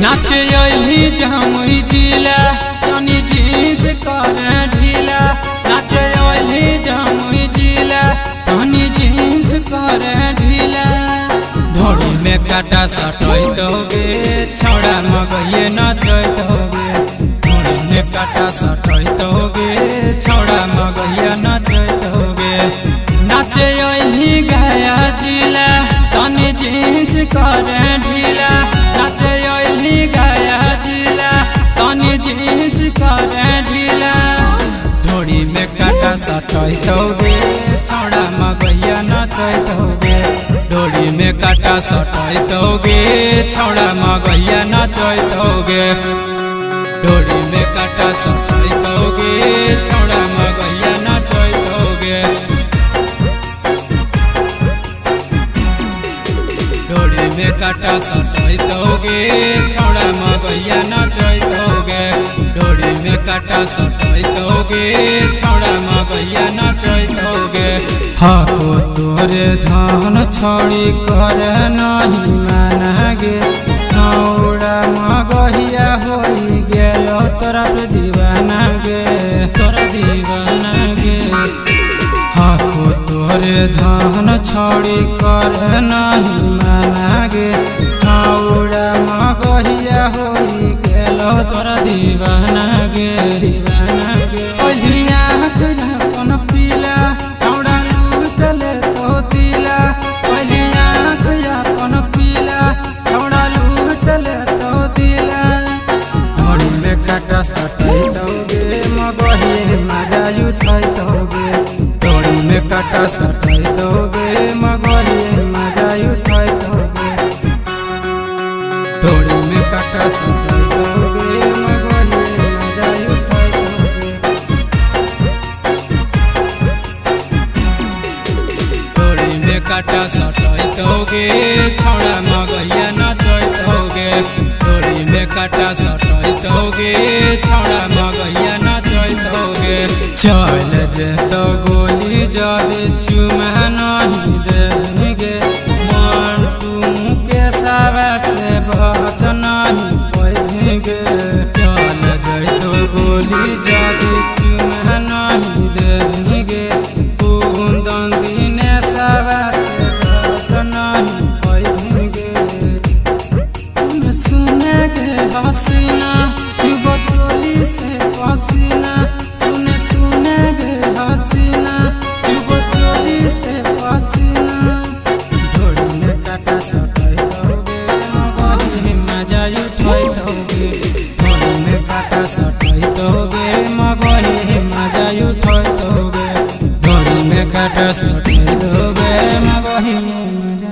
नाचे अइली जमुई जिला तनी जींस कर ढीला। नाचे अइली जमुई जिला तनी जींस कर ढीला। ढोड़ी में काटा सटैतोगे छौड़ा मगइए नचैतोगे। ढोड़ी में काटा सटैतोगे छौड़ा मगइए नचैतोगे। नाचे अइली गया जिला तनी जींस कर ढीला। नाचे अइली गया जिला तनी जींस कर ढीला। ढोड़ी में काटा सटैतोगे छौड़ा मगइया नचैतोगे। ढोड़ी में काटा सटैतोगे छौड़ा मगइया नचैतोगे। ढोड़ी में काटा सटैतोगे छौड़ा मगइया नचैतोगे। ढोड़ी में काटा सटैतोगे छौड़ा मगइया नचैतोगे। ढोड़ी में काटा सटैतोगे छौड़ा मगइया नचैतोगे। हो तोरे धान छौड़ी कर नहीं मानगे। छौड़ा मगइया होई गेलो तोरा पे दीवाना गे तोरा दीवाना गे। हो तोरे धान छौड़ी कर नहीं मानगे। छौड़ा मगइया होई गेलो तोरा दीवाना गे दीवाना गे। ओलिया अपन पीला छौड़ा लूटले तो दिला। ओलिया अपन पीला छौड़ा लूटले तो दिला। ढोड़ी में काटा सटैतोगे मगइए मजा उठैतोगे। ढोड़ी में काटा सटैतोगे मगइए मजा उठैतोगे। ढोड़ी में काटा सटैतोगे मगइए मजा उठैतोगे। ढोड़ी में काटा सटैतोगे छौड़ा मगइया नचैतोगे। ढोड़ी में काटा सटैतोगे छौड़ा मगइया नचैतोगे। चल जेतो गोली जदे चुमा नहीं देंगे। मन तुम के सावा से बच नहीं पाएंगे। चल जेतो गोली जदे चुमा नहीं देंगे। कुंदन दिने सावा से बच नहीं पाएंगे। सुनेगे हसीना बतौली से पसीना। सुनेगे हसीना बतौली से पसीना। ढोड़ी में काटा सटैतोगे मगइए मजा उठैतोगे। ढोड़ी में काटा सटैतोगे मगइए मजा उठैतोगे। ढोड़ी में काटा सटैतोगे मगइए मजा